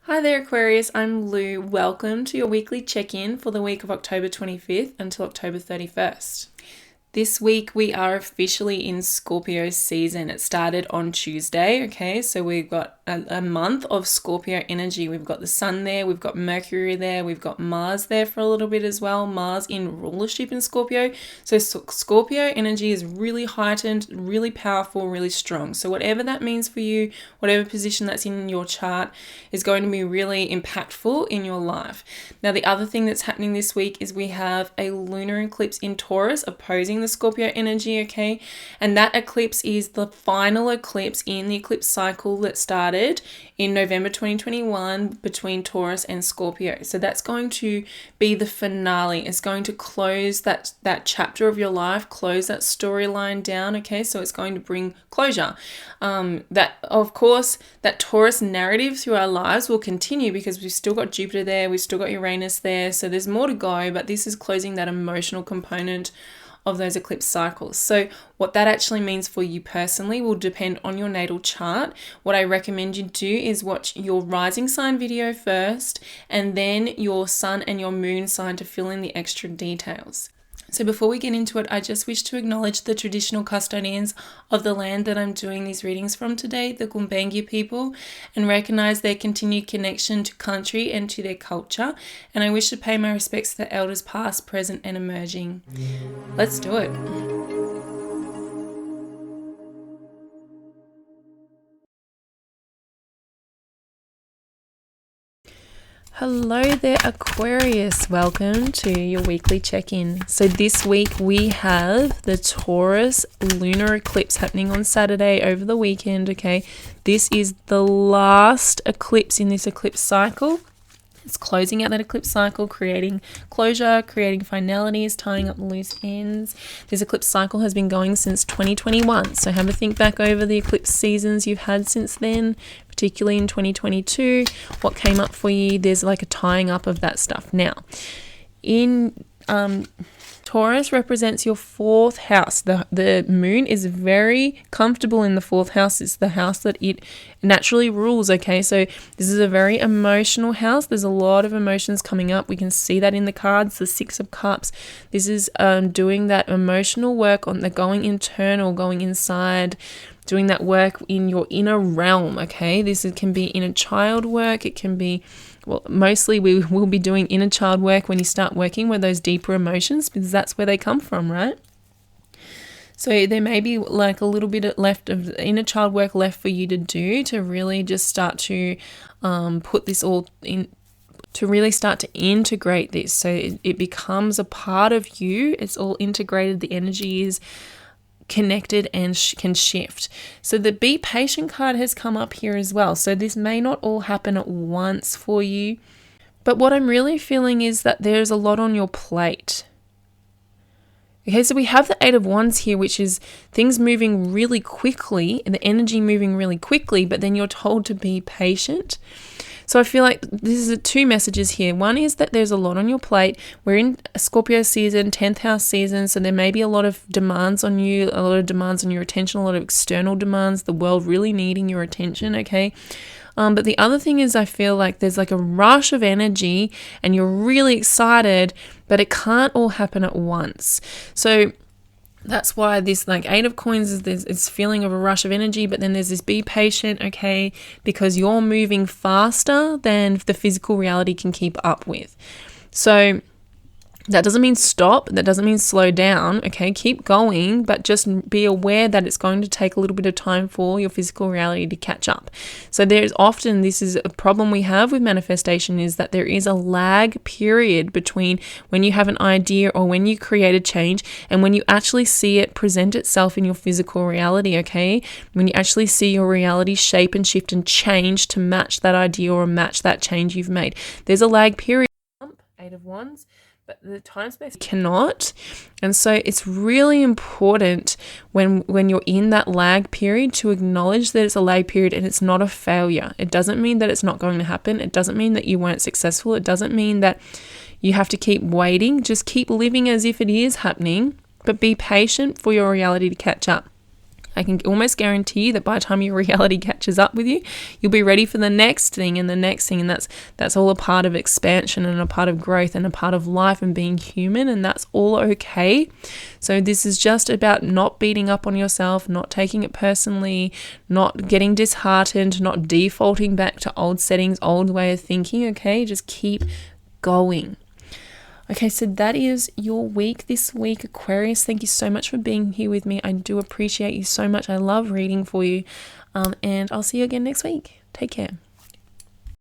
Hi there, Aquarius. I'm Lou. Welcome to your weekly check-in for the week of October 25th until October 31st. This week we are officially in Scorpio season. It started on Tuesday, okay? So we've got a month of Scorpio energy. We've got the sun there, we've got Mercury there, we've got Mars there for a little bit as well. Mars in rulership in Scorpio. So Scorpio energy is really heightened, really powerful, really strong. So whatever that means for you, whatever position that's in your chart is going to be really impactful in your life. Now, the other thing that's happening this week is we have a lunar eclipse in Taurus opposing the Scorpio energy, okay? And that eclipse is the final eclipse in the eclipse cycle that started in November 2021 between Taurus and Scorpio. So that's going to be the finale. It's going to close that chapter of your life, close that storyline down, okay? So it's going to bring closure. That, of course, that Taurus narrative through our lives will continue because we've still got Jupiter there, we've still got Uranus there, so there's more to go, but this is closing that emotional component of those eclipse cycles. So what that actually means for you personally will depend on your natal chart. What I recommend you do is watch your rising sign video first and then your sun and your moon sign to fill in the extra details. So before we get into it, I just wish to acknowledge the traditional custodians of the land that I'm doing these readings from today, the Gumbaynggirr people, and recognize their continued connection to country and to their culture. And I wish to pay my respects to the elders past, present, and emerging. Let's do it. Hello there, Aquarius. Welcome to your weekly check-in. So this week we have the Taurus lunar eclipse happening on Saturday over the weekend, okay? This is the last eclipse in this eclipse cycle. It's closing out that eclipse cycle, creating closure, creating finalities, tying up loose ends. This eclipse cycle has been going since 2021. So have a think back over the eclipse seasons you've had since then, particularly in 2022. What came up for you? There's like a tying up of that stuff. Now, in Taurus represents your fourth house. The moon is very comfortable in the fourth house. It's the house that it naturally rules, okay? So this is a very emotional house. There's a lot of emotions coming up. We can see that in the cards, the Six of Cups. This is doing that emotional work on the going internal, going inside, doing that work in your inner realm, okay? This can be inner child work. It can be, well, mostly we will be doing inner child work when you start working with those deeper emotions because that's where they come from, right? So there may be like a little bit left of inner child work left for you to do to really just start to put this all in, to really start to integrate this. So it becomes a part of you. It's all integrated. The energy is connected and can shift. So the Be Patient card has come up here as well. So this may not all happen at once for you, but what I'm really feeling is that there's a lot on your plate. Okay, so we have the Eight of Wands here, which is things moving really quickly and the energy moving really quickly, but then you're told to be patient. So I feel like this is two messages here. One is that there's a lot on your plate. We're in a Scorpio season, 10th house season, so there may be a lot of demands on you, a lot of demands on your attention, a lot of external demands, the world really needing your attention, okay? But the other thing is I feel like there's like a rush of energy and you're really excited, but it can't all happen at once. So that's why this like Eight of Coins is this feeling of a rush of energy, but then there's this be patient, okay, because you're moving faster than the physical reality can keep up with. So that doesn't mean stop. That doesn't mean slow down. Okay, keep going, but just be aware that it's going to take a little bit of time for your physical reality to catch up. So there's often, this is a problem we have with manifestation, is that there is a lag period between when you have an idea or when you create a change and when you actually see it present itself in your physical reality, okay? When you actually see your reality shape and shift and change to match that idea or match that change you've made. There's a lag period. Eight of Wands. But the time space cannot. And so it's really important when you're in that lag period to acknowledge that it's a lag period and it's not a failure. It doesn't mean that it's not going to happen. It doesn't mean that you weren't successful. It doesn't mean that you have to keep waiting. Just keep living as if it is happening, but be patient for your reality to catch up. I can almost guarantee you that by the time your reality catches up with you, you'll be ready for the next thing and the next thing. And that's all a part of expansion and a part of growth and a part of life and being human. And that's all okay. So this is just about not beating up on yourself, not taking it personally, not getting disheartened, not defaulting back to old settings, old way of thinking. Okay, just keep going. Okay, so that is your week this week, Aquarius. Thank you so much for being here with me. I do appreciate you so much. I love reading for you. And I'll see you again next week. Take care.